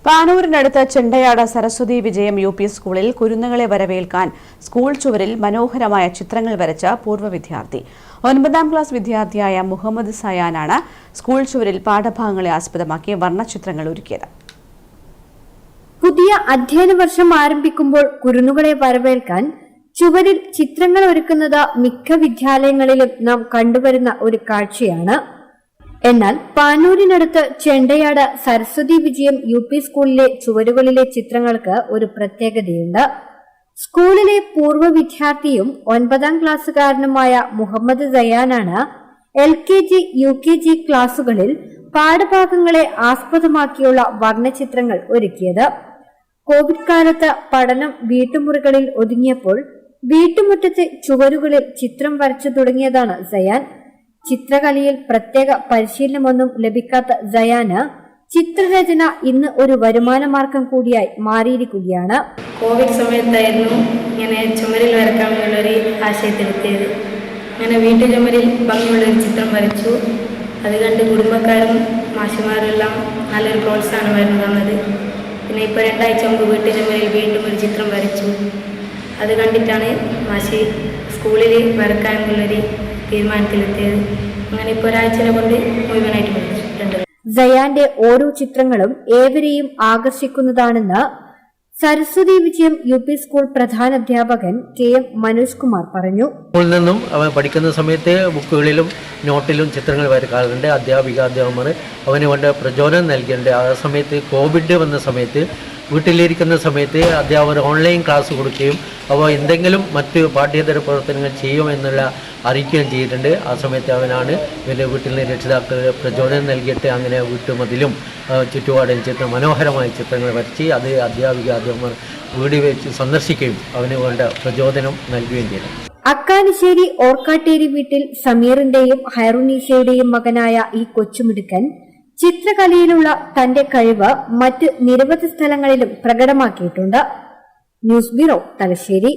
പാനൂരിനടുത്ത് Chendayad Saraswati Vijayam U P സ്കൂളിൽ കുരുന്നുകളെ വരവേൽക്കാൻ school ചുവരിൽ മനോഹരമായ ചിത്രങ്ങൾ വരച്ച പൂർവ്വ വിദ്യാർത്ഥി 9ാം ക്ലാസ് വിദ്യാർത്ഥിയായ മുഹമ്മദ് സയാനാണ് സ്കൂൾ ചുവരിൽ പാഠഭാഗങ്ങളെ ആസ്പദമാക്കി വർണ്ണചിത്രങ്ങൾ ഒരുക്കിയത്. പുതിയ അധ്യയന വർഷം ആരംഭിക്കുമ്പോൾ കുരുന്നുകളെ വരവേൽക്കാൻ ചുവരിൽ ചിത്രങ്ങൾ ഒരുക്കുന്നത് മിക്ക വിദ്യാലയങ്ങളിലും നാം കണ്ടുവരുന്ന ഒരു കാഴ്ചയാണ്. എന്നാൽ പാനൂരിനടുത്ത് ചെണ്ടയാട് സരസ്വതി വിജയം യു പി സ്കൂളിലെ ചുവരുകളിലെ ചിത്രങ്ങൾക്ക് ഒരു പ്രത്യേകതയുണ്ട്. സ്കൂളിലെ പൂർവ്വ വിദ്യാർത്ഥിയും 9ാം ക്ലാസ്സുകാരനുമായ മുഹമ്മദ് സയാനാണ് LKG UKG ക്ലാസുകളിൽ പാഠഭാഗങ്ങളെ ആസ്പദമാക്കിയുള്ള വർണ്ണചിത്രങ്ങൾ ഒരുക്കിയത്. കോവിഡ് കാലത്ത് പഠനം വീട്ടുമുറികളിൽ ഒതുങ്ങിയപ്പോൾ വീട്ടുമുറ്റത്തെ ചുവരുകളിൽ ചിത്രം വരച്ചു തുടങ്ങിയതാണ് സയാൻ. ചിത്രകലയിൽ പ്രത്യേക പരിശീലനമൊന്നും ലഭിക്കാത്ത സയാന് ചിത്രരചന ഇന്ന് ഒരു വരുമാന മാർഗം കൂടിയായി മാറിയിരിക്കുകയാണ്. കോവിഡ് സമയത്തായിരുന്നു ഇങ്ങനെ ചുമരിൽ വരക്കാമെന്നുള്ളൊരു ആശയത്തിലെത്തിയത്. അങ്ങനെ വീട്ടു ചുമരിൽ ഭംഗിയുള്ളൊരു ചിത്രം വരച്ചു. അത് കണ്ട് കുടുംബക്കാരും മാഷിമാരും എല്ലാം നല്ലൊരു പ്രോത്സാഹനമായിരുന്നു തന്നത്. പിന്നെ ഇപ്പോൾ 2 ആഴ്ച മുമ്പ് വീട്ടു ചുമരിൽ വീണ്ടും ഒരു ചിത്രം വരച്ചു. അത് കണ്ടിട്ടാണ് മാഷി സ്കൂളിൽ വരക്കാമെന്നുള്ളൊരു തീരുമാനത്തിലെത്തിയത്. അങ്ങനെ ഇപ്പോൾ ഒരാഴ്ചനെ കൊണ്ട് മുഴുവനായിട്ട് പഠിച്ചിട്ടുണ്ട്. സയാന്റെ ഓരോ ചിത്രങ്ങളും ഏവരെയും ആകർഷിക്കുന്നതാണെന്ന് Saraswathi Vijayam U P school പ്രധാനാധ്യാപകൻ KM മനോജ് കുമാർ പറഞ്ഞു. സ്കൂളിൽ നിന്നും അവൻ പഠിക്കുന്ന സമയത്ത് ബുക്കുകളിലും നോട്ടിലും ചിത്രങ്ങൾ വരക്കാറുണ്ട്. അധ്യാപകന്മാർ അവന് വേണ്ട പ്രചോദനം നൽകിയിട്ടുണ്ട്. ആ സമയത്ത് കോവിഡ് വന്ന സമയത്ത് വീട്ടിലിരിക്കുന്ന സമയത്ത് അധ്യാപകർ ഓൺലൈൻ ക്ലാസ് കൊടുക്കുകയും അപ്പോൾ എന്തെങ്കിലും മറ്റ് പാഠ്യേതര പ്രവർത്തനങ്ങൾ ചെയ്യുമെന്നുള്ള അറിയിക്കുകയും ചെയ്തിട്ടുണ്ട്. ആ സമയത്ത് അവനാണ് ഇവൻ്റെ വീട്ടിൽ നിന്ന് രക്ഷിതാക്കൾ പ്രചോദനം നൽകിയിട്ട് അങ്ങനെ വീട്ടുമതിലും ചുറ്റുപാടും മനോഹരമായ ചിത്രങ്ങൾ വരച്ച് അത് അധ്യാപകന്മാർ വീട് വെച്ച് സന്ദർശിക്കുകയും അവന് വേണ്ട പ്രചോദനം നൽകുകയും ചെയ്തു. അക്കാനിശ്ശേരി ഓർക്കാട്ടേരി വീട്ടിൽ സമീറിന്റെയും ഹൈറുനീസയുടെയും മകനായ ഈ കൊച്ചുമിടുക്കൻ ചിത്രകലയിലുള്ള തന്റെ കഴിവ് മറ്റ് നിരവധി സ്ഥലങ്ങളിലും പ്രകടമാക്കിയിട്ടുണ്ട്. News bureau, Thalassery.